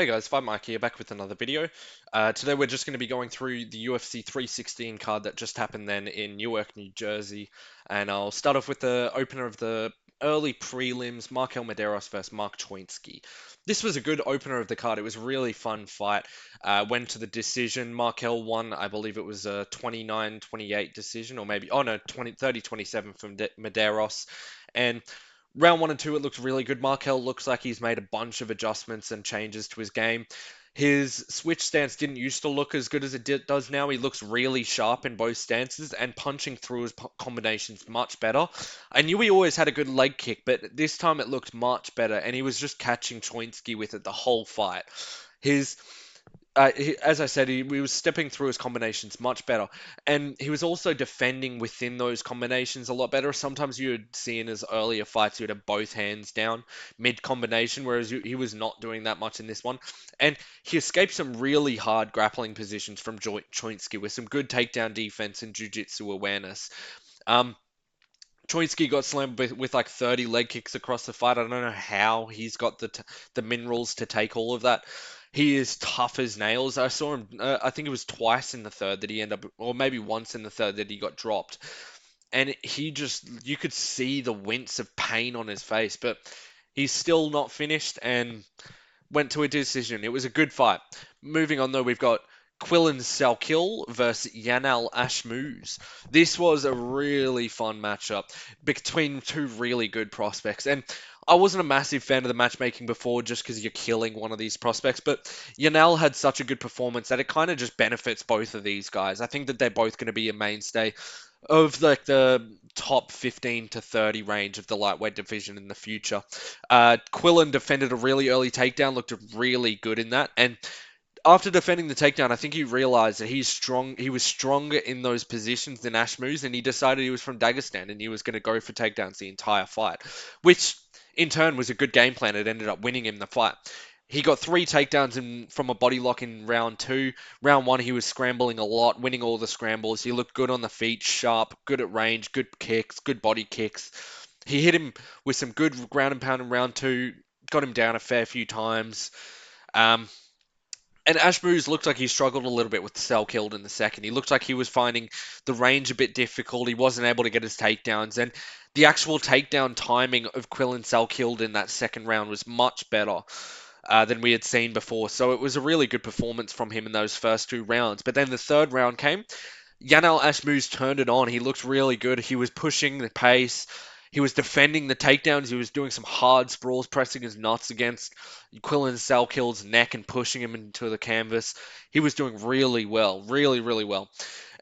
Hey guys, Fight Mike here, back with another video. Today we're just going to be going through the UFC 316 card that just happened then in Newark, New Jersey. And I'll start off with the opener of the early prelims, Markel Medeiros versus Mark Choinski. This was a good opener of the card. It was a really fun fight. Went to the decision. Markel won, I believe it was a 29-28 decision, or maybe, oh no, 30-27 from Medeiros. And round one and two, it looks really good. Markel looks like he's made a bunch of adjustments and changes to his game. His switch stance didn't used to look as good as does now. He looks really sharp in both stances and punching through his combinations much better. I knew he always had a good leg kick, but this time it looked much better, and he was just catching Choinski with it the whole fight. His as I said, he was stepping through his combinations much better, and he was also defending within those combinations a lot better. Sometimes you would see in his earlier fights, he would have both hands down mid combination, whereas he was not doing that much in this one. And he escaped some really hard grappling positions from Choinski with some good takedown defense and jiu-jitsu awareness. Um, Choinski got slammed with like 30 leg kicks across the fight. I don't know how he's got the minerals to take all of that. He is tough as nails. I saw him, I think it was twice in the third that he ended up, or maybe once in the third that he got dropped. And he just, you could see the wince of pain on his face, but he's still not finished and went to a decision. It was a good fight. Moving on though, we've got Quillan Salkill versus Yanal Ashmouz. This was a really fun matchup between two really good prospects. And I wasn't a massive fan of the matchmaking before just because you're killing one of these prospects, but Yanal had such a good performance that it kind of just benefits both of these guys. I think that they're both going to be a mainstay of like the top 15 to 30 range of the lightweight division in the future. Quillen defended a really early takedown, looked really good in that, and after defending the takedown, I think he realized that he's strong. He was stronger in those positions than Ashmouz, and he decided he was from Dagestan and he was going to go for takedowns the entire fight, which in turn was a good game plan. It ended up winning him the fight. He got three takedowns from a body lock in round two. Round one, he was scrambling a lot, winning all the scrambles. He looked good on the feet, sharp, good at range, good kicks, good body kicks. He hit him with some good ground and pound in round two, got him down a fair few times. Um, and Ashmouz looked like he struggled a little bit with the cell killed in the second. He looked like he was finding the range a bit difficult. He wasn't able to get his takedowns. And the actual takedown timing of Quillan cell killed in that second round was much better than we had seen before. So it was a really good performance from him in those first two rounds. But then the third round came. Yanal Ashmouz turned it on. He looked really good. He was pushing the pace. He was defending the takedowns. He was doing some hard sprawls, pressing his nuts against Quillan Salkill's neck and pushing him into the canvas. He was doing really well, really, really well.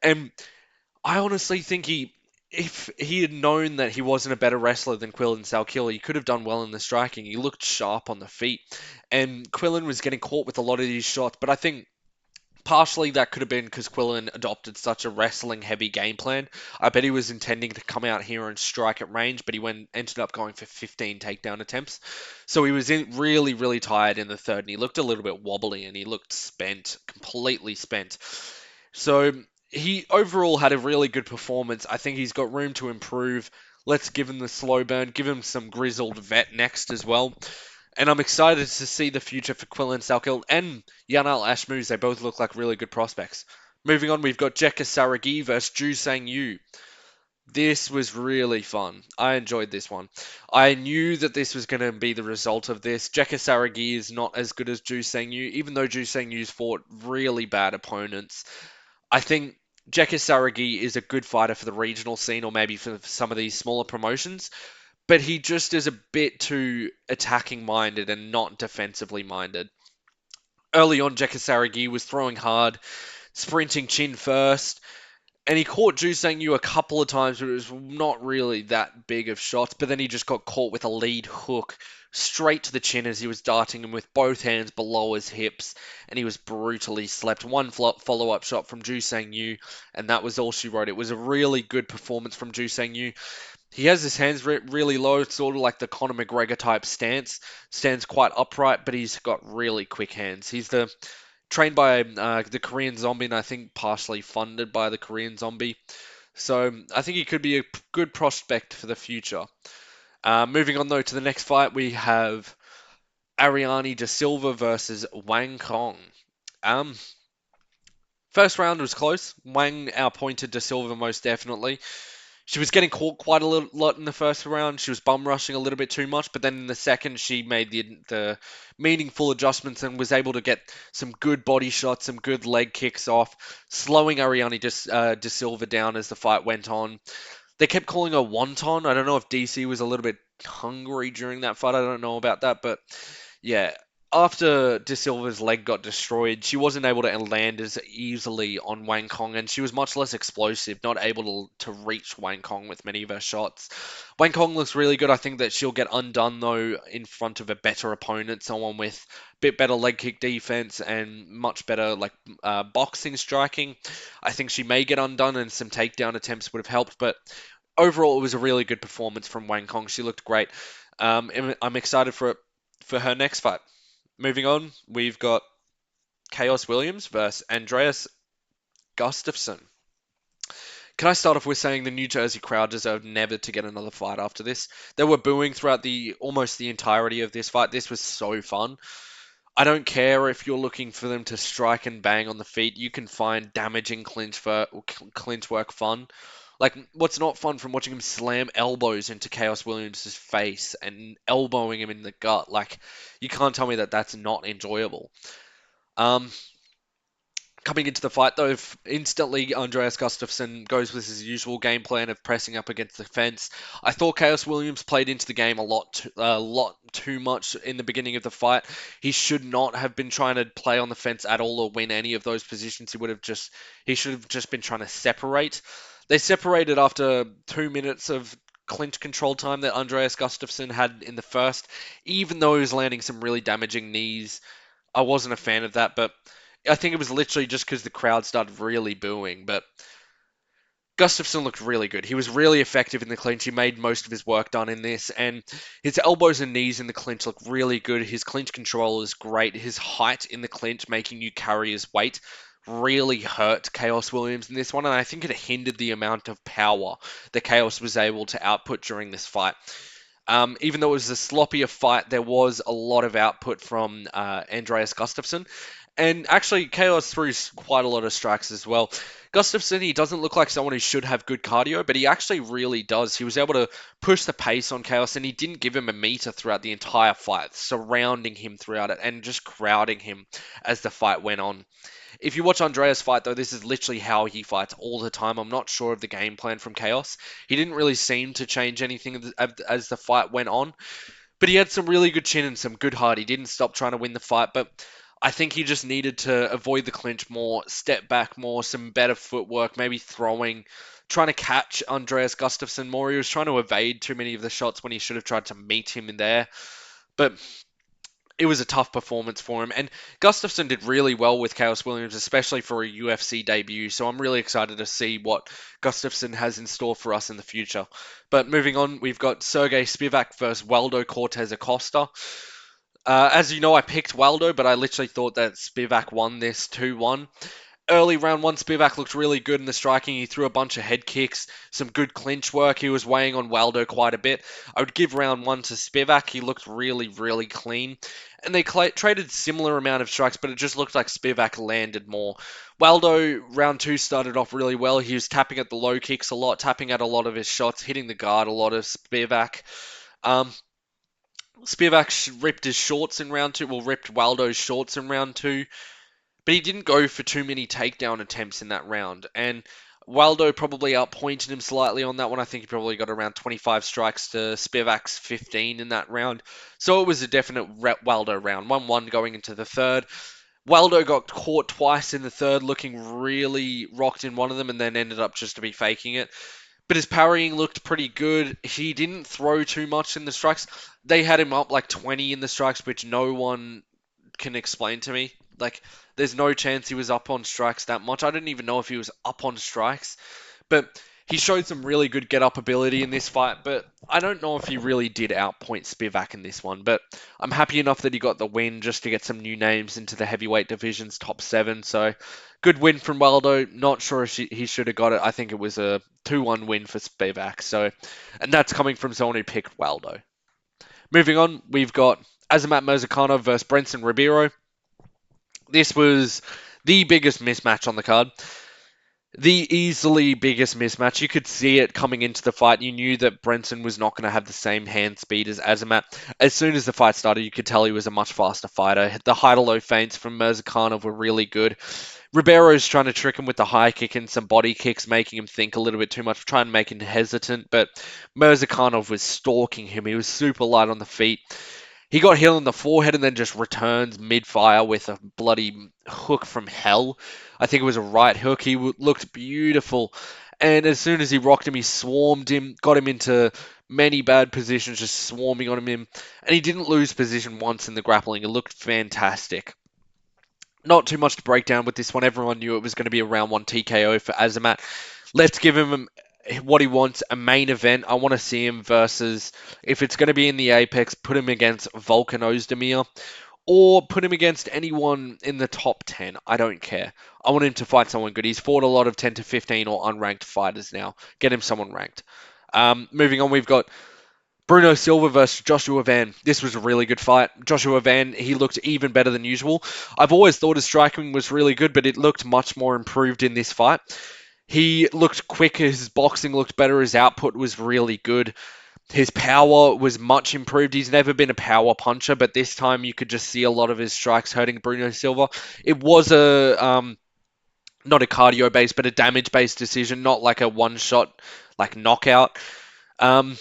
And I honestly think if he had known that he wasn't a better wrestler than Quillan Salkill, he could have done well in the striking. He looked sharp on the feet. And Quillan was getting caught with a lot of these shots, but I think partially that could have been because Quillen adopted such a wrestling heavy game plan. I bet he was intending to come out here and strike at range, but ended up going for 15 takedown attempts. So he was really, really tired in the third, and he looked a little bit wobbly and he looked spent, completely spent. So he overall had a really good performance. I think he's got room to improve. Let's give him the slow burn, give him some grizzled vet next as well. And I'm excited to see the future for Quillan Salkill and Yanal Ashmouz. They both look like really good prospects. Moving on, we've got Jekka Saragi versus Ju Sang Yu. This was really fun. I enjoyed this one. I knew that this was going to be the result of this. Jekka Saragi is not as good as Ju Sang Yu, even though Ju Sang Yu's fought really bad opponents. I think Jekka Saragi is a good fighter for the regional scene or maybe for some of these smaller promotions, but he just is a bit too attacking minded and not defensively minded. Early on, Jakasaragi was throwing hard, sprinting chin first, and he caught Ju Sang Yu a couple of times, but it was not really that big of shots. But then he just got caught with a lead hook straight to the chin as he was darting him with both hands below his hips, and he was brutally slept. One follow-up shot from Ju Sang Yu, and that was all she wrote. It was a really good performance from Ju Sang Yu. He has his hands really low, sort of like the Conor McGregor type stance. Stands quite upright, but he's got really quick hands. He's trained by the Korean Zombie, and I think partially funded by the Korean Zombie. So I think he could be a good prospect for the future. Moving on though to the next fight, we have Ariane De Silva versus Wang Kong. Um, First round was close. Wang outpointed De Silva most definitely. She was getting caught quite a lot in the first round. She was bum rushing a little bit too much, but then in the second, she made the meaningful adjustments and was able to get some good body shots, some good leg kicks off, slowing Ariane De Silva down as the fight went on. They kept calling her wonton. I don't know if DC was a little bit hungry during that fight. I don't know about that, but yeah, after De Silva's leg got destroyed, she wasn't able to land as easily on Wang Kong, and she was much less explosive, not able to reach Wang Kong with many of her shots. Wang Kong looks really good. I think that she'll get undone, though, in front of a better opponent, someone with a bit better leg kick defense and much better boxing striking. I think she may get undone, and some takedown attempts would have helped, but overall, it was a really good performance from Wang Kong. She looked great. I'm excited for her next fight. Moving on, we've got Chaos Williams versus Andreas Gustafsson. Can I start off with saying the New Jersey crowd deserved never to get another fight after this? They were booing throughout the almost the entirety of this fight. This was so fun. I don't care if you're looking for them to strike and bang on the feet. You can find damaging clinch work fun. Like, what's not fun from watching him slam elbows into Chaos Williams' face and elbowing him in the gut? Like, you can't tell me that that's not enjoyable. Um, Coming into the fight, though, instantly Andreas Gustafsson goes with his usual game plan of pressing up against the fence. I thought Chaos Williams played into the game a lot too much in the beginning of the fight. He should not have been trying to play on the fence at all or win any of those positions. He should have just been trying to separate. They separated after 2 minutes of clinch control time that Andreas Gustafsson had in the first, even though he was landing some really damaging knees. I wasn't a fan of that, but I think it was literally just because the crowd started really booing. But Gustafsson looked really good. He was really effective in the clinch. He made most of his work done in this, and his elbows and knees in the clinch look really good. His clinch control is great. His height in the clinch, making you carry his weight, really hurt Chaos Williams in this one, and I think it hindered the amount of power that Chaos was able to output during this fight. Even though it was a sloppier fight, there was a lot of output from Andreas Gustafsson. And actually, Chaos threw quite a lot of strikes as well. Gustafsson, he doesn't look like someone who should have good cardio, but he actually really does. He was able to push the pace on Chaos, and he didn't give him a meter throughout the entire fight, surrounding him throughout it and just crowding him as the fight went on. If you watch Andreas fight, though, this is literally how he fights all the time. I'm not sure of the game plan from Chaos. He didn't really seem to change anything as the fight went on, but he had some really good chin and some good heart. He didn't stop trying to win the fight, but I think he just needed to avoid the clinch more, step back more, some better footwork, maybe throwing, trying to catch Andreas Gustafsson more. He was trying to evade too many of the shots when he should have tried to meet him in there. But it was a tough performance for him. And Gustafsson did really well with Chaos Williams, especially for a UFC debut. So I'm really excited to see what Gustafsson has in store for us in the future. But moving on, we've got Sergey Spivak versus Waldo Cortez Acosta. As you know, I picked Waldo, but I literally thought that Spivak won this 2-1. Early round one, Spivak looked really good in the striking. He threw a bunch of head kicks, some good clinch work. He was weighing on Waldo quite a bit. I would give round one to Spivak. He looked really, really clean. And they traded similar amount of strikes, but it just looked like Spivak landed more. Waldo, round two, started off really well. He was tapping at the low kicks a lot, tapping at a lot of his shots, hitting the guard a lot of Spivak. Um, Spivak ripped his shorts in round two, well, ripped Waldo's shorts in round two, but he didn't go for too many takedown attempts in that round. And Waldo probably outpointed him slightly on that one. I think he probably got around 25 strikes to Spivak's 15 in that round. So it was a definite Waldo round. 1-1 going into the third. Waldo got caught twice in the third, looking really rocked in one of them, and then ended up just to be faking it. But his parrying looked pretty good. He didn't throw too much in the strikes. They had him up like 20 in the strikes, which no one can explain to me. Like, there's no chance he was up on strikes that much. I didn't even know if he was up on strikes. But he showed some really good get-up ability in this fight, but I don't know if he really did outpoint Spivak in this one. But I'm happy enough that he got the win just to get some new names into the heavyweight division's top 7. So, good win from Waldo. Not sure if he should have got it. I think it was a 2-1 win for Spivak. So, and that's coming from someone who picked Waldo. Moving on, we've got Azamat Murzakanov versus Brenson Ribeiro. This was the biggest mismatch on the card. The easily biggest mismatch. You could see it coming into the fight. You knew that Brenson was not going to have the same hand speed as Azamat. As soon as the fight started, you could tell he was a much faster fighter. The high to low feints from Murzakanov were really good. Ribeiro's trying to trick him with the high kick and some body kicks, making him think a little bit too much, trying to make him hesitant. But Murzakanov was stalking him. He was super light on the feet. He got hit on the forehead and then just returns mid-fire with a bloody hook from hell. I think it was a right hook. He looked beautiful. And as soon as he rocked him, he swarmed him, got him into many bad positions, just swarming on him. And he didn't lose position once in the grappling. It looked fantastic. Not too much to break down with this one. Everyone knew it was going to be a round 1 TKO for Azamat. Let's give him what he wants, a main event. I want to see him versus, if it's going to be in the Apex, put him against Volkan Ozdemir or put him against anyone in the top 10. I don't care. I want him to fight someone good. He's fought a lot of 10 to 15 or unranked fighters now. Get him someone ranked. Moving on, we've got Bruno Silva versus Joshua Van. This was a really good fight. Joshua Van, he looked even better than usual. I've always thought his striking was really good, but it looked much more improved in this fight. He looked quicker, his boxing looked better, his output was really good. His power was much improved. He's never been a power puncher, but this time you could just see a lot of his strikes hurting Bruno Silva. It was not a cardio based, but a damage based decision, not like a one shot like knockout. Um,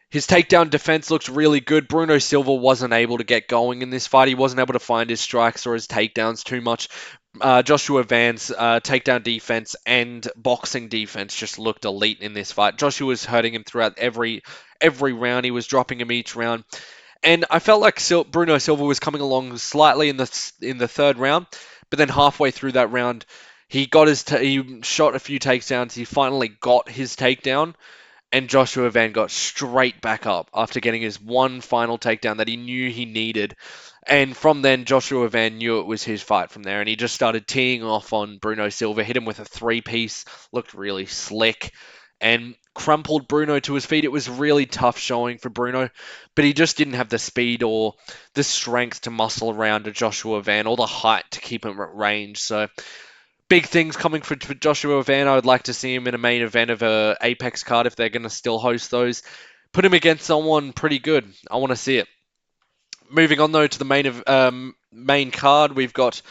his takedown defense looks really good. Bruno Silva wasn't able to get going in this fight. He wasn't able to find his strikes or his takedowns too much. Joshua Van's takedown defense and boxing defense just looked elite in this fight. Joshua was hurting him throughout every round. He was dropping him each round. And I felt like Bruno Silva was coming along slightly in the third round, but then halfway through that round, he got he shot a few takedowns. He finally got his takedown, and Joshua Van got straight back up after getting his one final takedown that he knew he needed. And from then, Joshua Van knew it was his fight from there, and he just started teeing off on Bruno Silva, hit him with a three-piece, looked really slick, and crumpled Bruno to his feet. It was really tough showing for Bruno, but he just didn't have the speed or the strength to muscle around a Joshua Van or the height to keep him at range. So big things coming for Joshua Van. I would like to see him in a main event of a Apex card if they're going to still host those. Put him against someone pretty good. I want to see it. Moving on though to the main card, we've got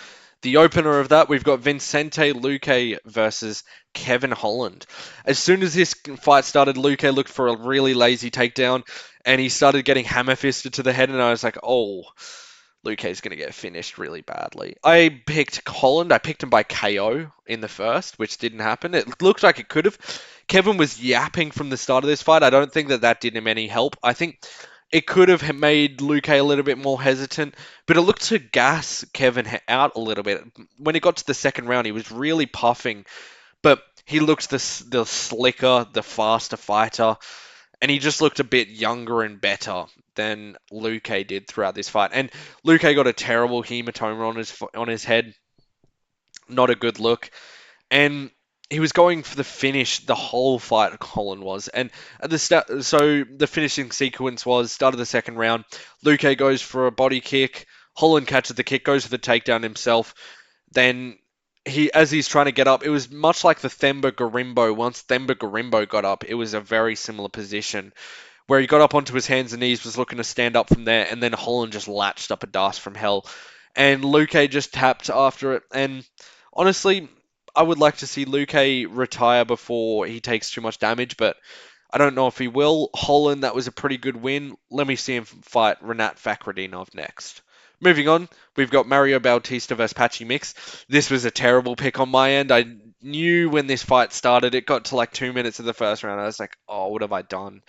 the opener of that. We've got Vicente Luque versus Kevin Holland. As soon as this fight started, Luque looked for a really lazy takedown, and he started getting hammer fisted to the head, and I was like, oh, Luque's going to get finished really badly. I picked Holland. I picked him by KO in the first, which didn't happen. It looked like it could have. Kevin was yapping from the start of this fight. I don't think that did him any help. I think it could have made Luque a little bit more hesitant, but it looked to gas Kevin out a little bit. When it got to the second round, he was really puffing, but he looked the slicker, the faster fighter, and he just looked a bit younger and better than Luque did throughout this fight. And Luque got a terrible hematoma on his head. Not a good look. And he was going for the finish the whole fight, Holland was. And at the start, so the finishing sequence was start of the second round. Luque goes for a body kick. Holland catches the kick, goes for the takedown himself. Then as he's trying to get up, it was much like the Themba Gorimbo. Once Themba Gorimbo got up, it was a very similar position where he got up onto his hands and knees, was looking to stand up from there, and then Holland just latched up a dart from hell. And Luque just tapped after it. And honestly, I would like to see Luque retire before he takes too much damage, but I don't know if he will. Holland, that was a pretty good win. Let me see him fight Renat Fakhretdinov next. Moving on, we've got Mario Bautista versus Patchy Mix. This was a terrible pick on my end. I knew when this fight started, it got to like 2 minutes of the first round. I was like, oh, what have I done?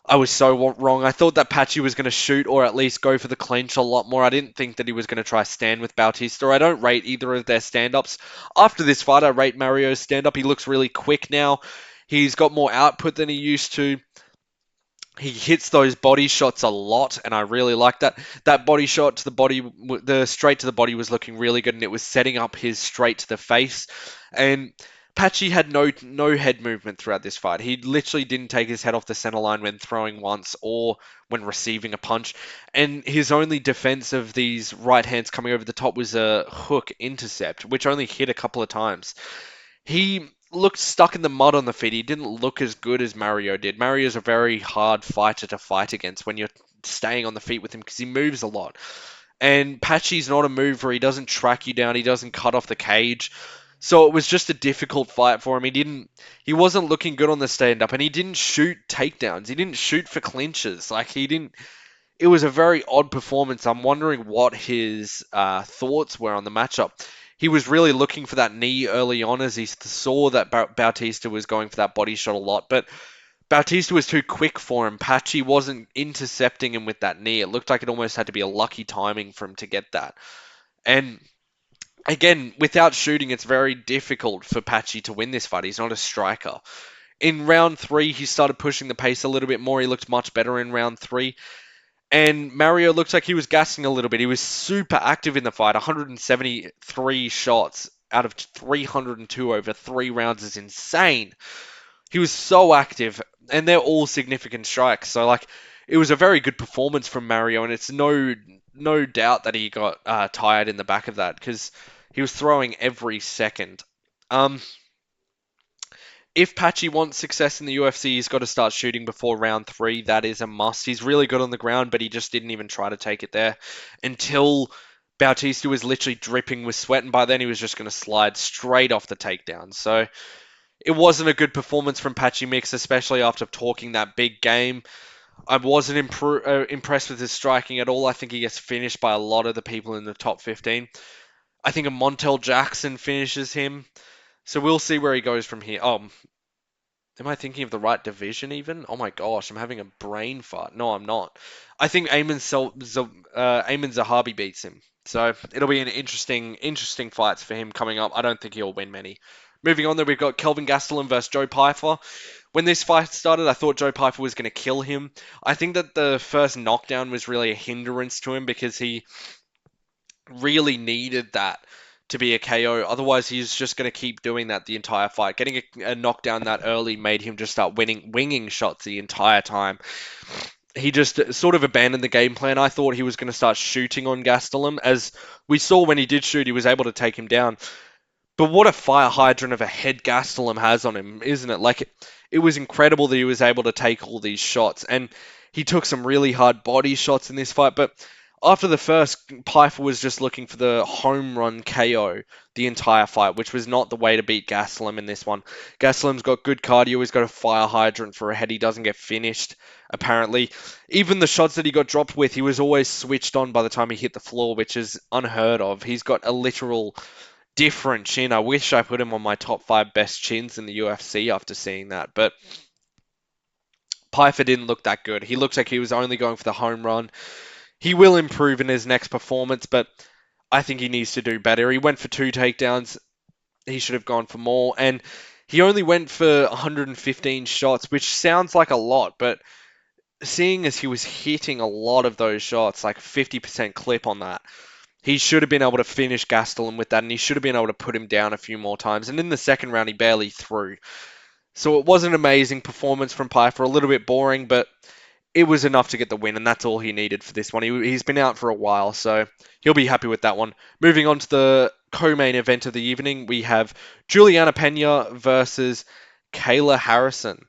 I was so wrong. I thought that Patchy was going to shoot or at least go for the clinch a lot more. I didn't think that he was going to try stand with Bautista. I don't rate either of their stand-ups. After this fight, I rate Mario's stand-up. He looks really quick now. He's got more output than he used to. He hits those body shots a lot, and I really like that. That body shot to the body, the straight to the body was looking really good, and it was setting up his straight to the face. And Patchy had no head movement throughout this fight. He literally didn't take his head off the center line when throwing once or when receiving a punch. And his only defense of these right hands coming over the top was a hook intercept, which only hit a couple of times. He looked stuck in the mud on the feet. He didn't look as good as Mario did. Mario's a very hard fighter to fight against when you're staying on the feet with him because he moves a lot. And Patchy's not a mover. He doesn't track you down. He doesn't cut off the cage. So it was just a difficult fight for him. He wasn't looking good on the stand up, and he didn't shoot takedowns. He didn't shoot for clinches. Like he didn't. It was a very odd performance. I'm wondering what his thoughts were on the matchup. He was really looking for that knee early on as he saw that Bautista was going for that body shot a lot, but Bautista was too quick for him. Patchy wasn't intercepting him with that knee. It looked like it almost had to be a lucky timing for him to get that. And again, without shooting, it's very difficult for Patchy to win this fight. He's not a striker. In round three, he started pushing the pace a little bit more. He looked much better in round three. And Mario looked like he was gassing a little bit. He was super active in the fight. 173 shots out of 302 over 3 rounds is insane. He was so active, and they're all significant strikes. So like, it was a very good performance from Mario, and it's no doubt that he got tired in the back of that because he was throwing every second. Um, if Patchy wants success in the UFC, he's got to start shooting before round three. That is a must. He's really good on the ground, but he just didn't even try to take it there until Bautista was literally dripping with sweat, and by then he was just going to slide straight off the takedown. So it wasn't a good performance from Patchy Mix, especially after talking that big game. I wasn't impressed with his striking at all. I think he gets finished by a lot of the people in the top 15. I think a Montel Jackson finishes him. So we'll see where he goes from here. Oh, am I thinking of the right division even? Oh my gosh, I'm having a brain fart. No, I'm not. I think Ayman Zahabi beats him. So it'll be an interesting fights for him coming up. I don't think he'll win many. Moving on, there we've got Kelvin Gastelum versus Joe Pyfer. When this fight started, I thought Joe Pyfer was going to kill him. I think that the first knockdown was really a hindrance to him because he really needed that to be a KO. Otherwise, he's just going to keep doing that the entire fight. Getting a knockdown that early made him just start winging shots the entire time. He just sort of abandoned the game plan. I thought he was going to start shooting on Gastelum. As we saw when he did shoot, he was able to take him down. But what a fire hydrant of a head Gastelum has on him, isn't it? Like, it was incredible that he was able to take all these shots. And he took some really hard body shots in this fight. But after the first, Pyfer was just looking for the home run KO the entire fight, which was not the way to beat Gastelum in this one. Gastelum's got good cardio. He's got a fire hydrant for a head. He doesn't get finished, apparently. Even the shots that he got dropped with, he was always switched on by the time he hit the floor, which is unheard of. He's got a literal different chin. I wish I put him on my top 5 best chins in the UFC after seeing that. But Pyfer didn't look that good. He looks like he was only going for the home run. He will improve in his next performance, but I think he needs to do better. He went for 2 takedowns. He should have gone for more. And he only went for 115 shots, which sounds like a lot, but seeing as he was hitting a lot of those shots, like 50% clip on that, he should have been able to finish Gastelum with that, and he should have been able to put him down a few more times. And in the second round, he barely threw. So it was an amazing performance from Pyfer, a little bit boring, but it was enough to get the win, and that's all he needed for this one. He's been out for a while, so he'll be happy with that one. Moving on to the co-main event of the evening, we have Juliana Pena versus Kayla Harrison.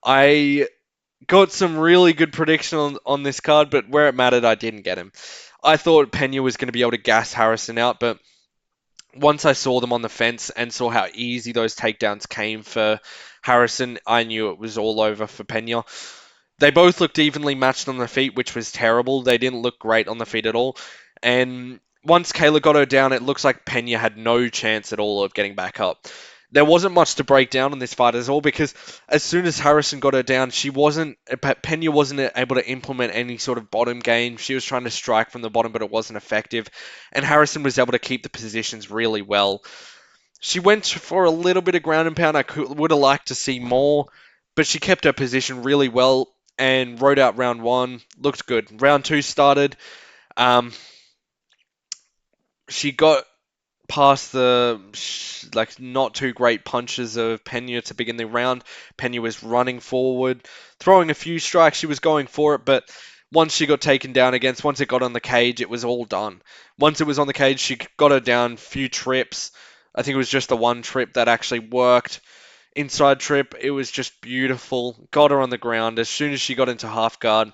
I got some really good prediction on this card, but where it mattered, I didn't get him. I thought Pena was going to be able to gas Harrison out, but once I saw them on the fence and saw how easy those takedowns came for Harrison, I knew it was all over for Pena. They both looked evenly matched on the feet, which was terrible. They didn't look great on the feet at all. And once Kayla got her down, it looks like Pena had no chance at all of getting back up. There wasn't much to break down on this fight at all because as soon as Harrison got her down, Pena wasn't able to implement any sort of bottom game. She was trying to strike from the bottom, but it wasn't effective. And Harrison was able to keep the positions really well. She went for a little bit of ground and pound. Would have liked to see more, but she kept her position really well and rode out round 1. Looked good. Round 2 started. Um, she got past the like not too great punches of Pena to begin the round. Pena was running forward, throwing a few strikes. She was going for it, but once she got taken down against, once it got on the cage, it was all done. Once it was on the cage, she got her down. Few trips. I think it was just the one trip that actually worked. Inside trip, it was just beautiful. Got her on the ground. As soon as she got into half guard,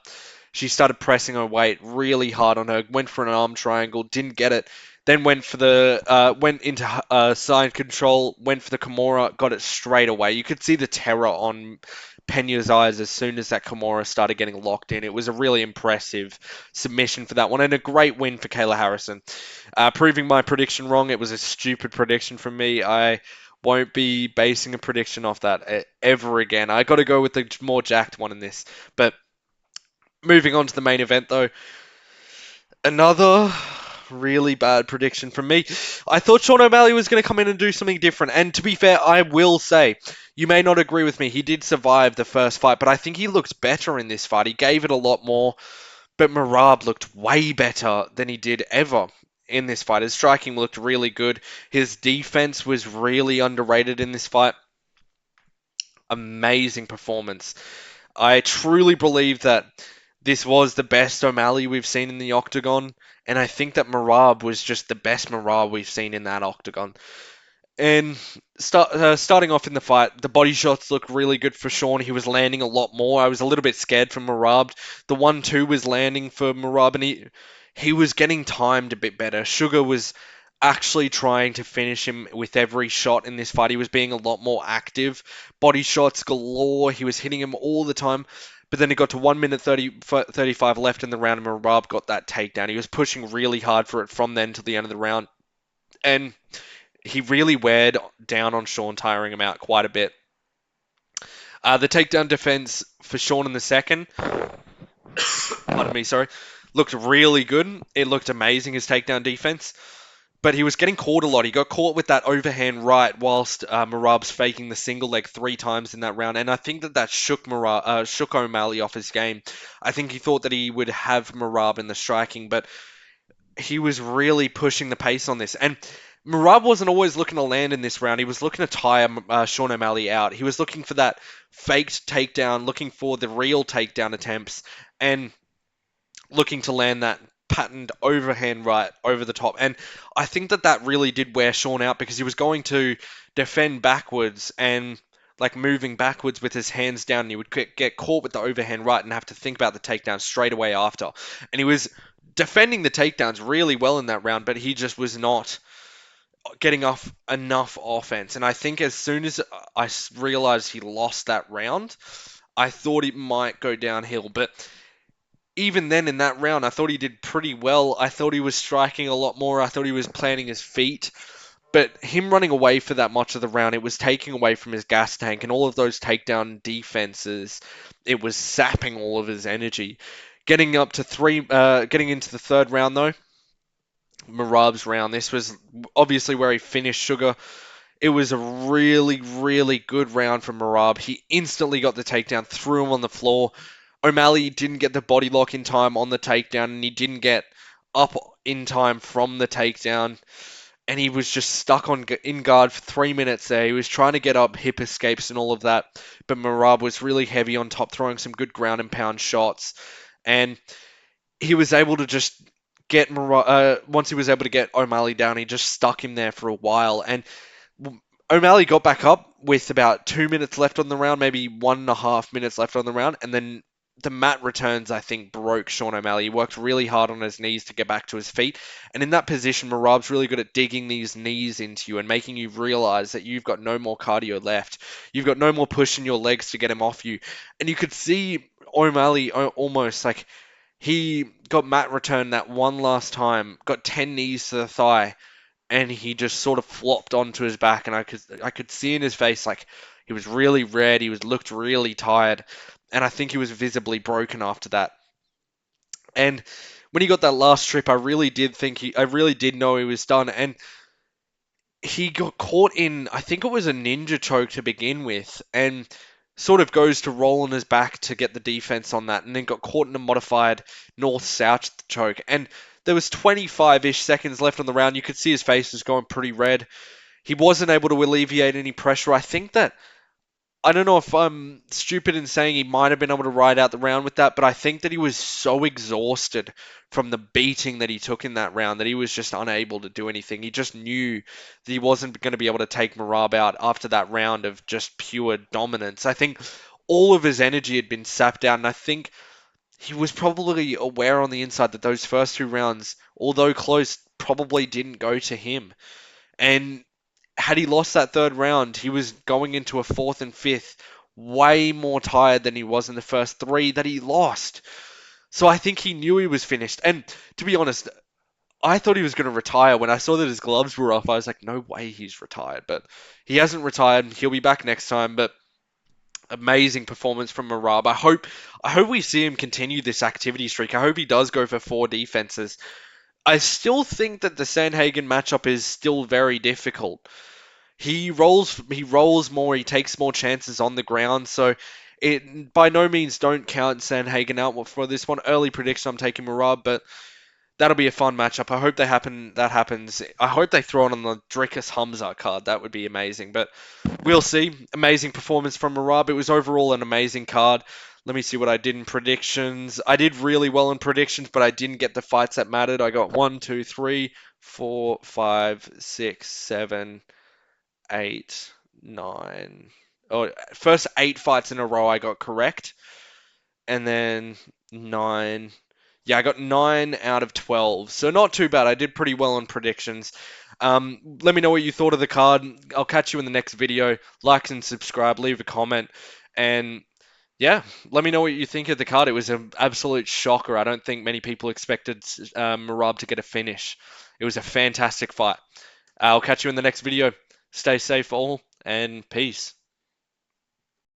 she started pressing her weight really hard on her. Went for an arm triangle, didn't get it. Then went into side control. Went for the Kimura, got it straight away. You could see the terror on Pena's eyes as soon as that Kimura started getting locked in. It was a really impressive submission for that one and a great win for Kayla Harrison. Proving my prediction wrong, it was a stupid prediction from me. I won't be basing a prediction off that ever again. I got to go with the more jacked one in this. But moving on to the main event, though, another really bad prediction from me. I thought Sean O'Malley was going to come in and do something different. And to be fair, I will say, you may not agree with me. He did survive the first fight, but I think he looked better in this fight. He gave it a lot more, but Merab looked way better than he did ever in this fight. His striking looked really good. His defense was really underrated in this fight. Amazing performance. I truly believe that this was the best O'Malley we've seen in the octagon, and I think that Merab was just the best Merab we've seen in that octagon. And starting off in the fight, the body shots looked really good for Sean. He was landing a lot more. I was a little bit scared for Merab. The 1-2 was landing for Merab, and he was getting timed a bit better. Sugar was actually trying to finish him with every shot in this fight. He was being a lot more active. Body shots galore. He was hitting him all the time. But then it got to 1 minute 35 left in the round, and Merab got that takedown. He was pushing really hard for it from then to the end of the round. And he really weared down on Sean, tiring him out quite a bit. The takedown defense for Sean in the second, pardon me, sorry, looked really good. It looked amazing, his takedown defense. But he was getting caught a lot. He got caught with that overhand right whilst Merab's faking the single leg 3 times in that round. And I think that shook O'Malley off his game. I think he thought that he would have Merab in the striking, but he was really pushing the pace on this. And Merab wasn't always looking to land in this round. He was looking to tire Sean O'Malley out. He was looking for that faked takedown, looking for the real takedown attempts, and looking to land that patterned overhand right over the top. And I think that that really did wear Sean out because he was going to defend backwards and like moving backwards with his hands down, and he would get caught with the overhand right and have to think about the takedown straight away after. And he was defending the takedowns really well in that round, but he just was not getting off enough offense. And I think as soon as I realized he lost that round, I thought it might go downhill. But even then in that round, I thought he did pretty well. I thought he was striking a lot more. I thought he was planting his feet. But him running away for that much of the round, it was taking away from his gas tank and all of those takedown defenses. It was sapping all of his energy. Getting into the third round though, Merab's round. This was obviously where he finished Sugar. It was a really, really good round from Merab. He instantly got the takedown, threw him on the floor. O'Malley didn't get the body lock in time on the takedown, and he didn't get up in time from the takedown. And he was just stuck in guard for 3 minutes there. He was trying to get up hip escapes and all of that, but Merab was really heavy on top, throwing some good ground and pound shots. And he was able to just once he was able to get O'Malley down, he just stuck him there for a while. And O'Malley got back up with about 2 minutes left on the round, maybe 1.5 minutes left on the round, and then the mat returns, I think, broke Sean O'Malley. He worked really hard on his knees to get back to his feet. And in that position, Merab's really good at digging these knees into you and making you realize that you've got no more cardio left. You've got no more push in your legs to get him off you. And you could see O'Malley almost like he got mat return that one last time, got 10 knees to the thigh, and he just sort of flopped onto his back, and I could see in his face like he was really red, looked really tired, and I think he was visibly broken after that. And when he got that last trip, I really did know he was done, and he got caught in, I think it was a ninja choke to begin with, and sort of goes to roll on his back to get the defense on that, and then got caught in a modified north-south choke. And There was 25-ish seconds left on the round. You could see his face was going pretty red. He wasn't able to alleviate any pressure. I think that I don't know if I'm stupid in saying he might have been able to ride out the round with that, but I think that he was so exhausted from the beating that he took in that round that he was just unable to do anything. He just knew that he wasn't going to be able to take Marab out after that round of just pure dominance. I think all of his energy had been sapped out, and I think he was probably aware on the inside that those first two rounds, although close, probably didn't go to him. And had he lost that third round, he was going into a fourth and fifth way more tired than he was in the first three that he lost. So I think he knew he was finished. And to be honest, I thought he was going to retire. When I saw that his gloves were off, I was like, no way he's retired. But he hasn't retired. He'll be back next time. But amazing performance from Marab. I hope we see him continue this activity streak. I hope he does go for four defenses. I still think that the Sandhagen matchup is still very difficult. He rolls more, he takes more chances on the ground, so it by no means don't count Sandhagen out for this one. Early prediction I'm taking Marab, but that'll be a fun matchup. I hope that happens. I hope they throw it on the Drickus Hamza card. That would be amazing. But we'll see. Amazing performance from Marab. It was overall an amazing card. Let me see what I did in predictions. I did really well in predictions, but I didn't get the fights that mattered. I got 1, 2, 3, 4, 5, 6, 7, 8, 9. Oh, first 8 fights in a row I got correct, and then 9. Yeah, I got 9 out of 12, so not too bad. I did pretty well on predictions. Let me know what you thought of the card. I'll catch you in the next video. Like and subscribe, leave a comment, and yeah, let me know what you think of the card. It was an absolute shocker. I don't think many people expected Marab to get a finish. It was a fantastic fight. I'll catch you in the next video. Stay safe all, and peace.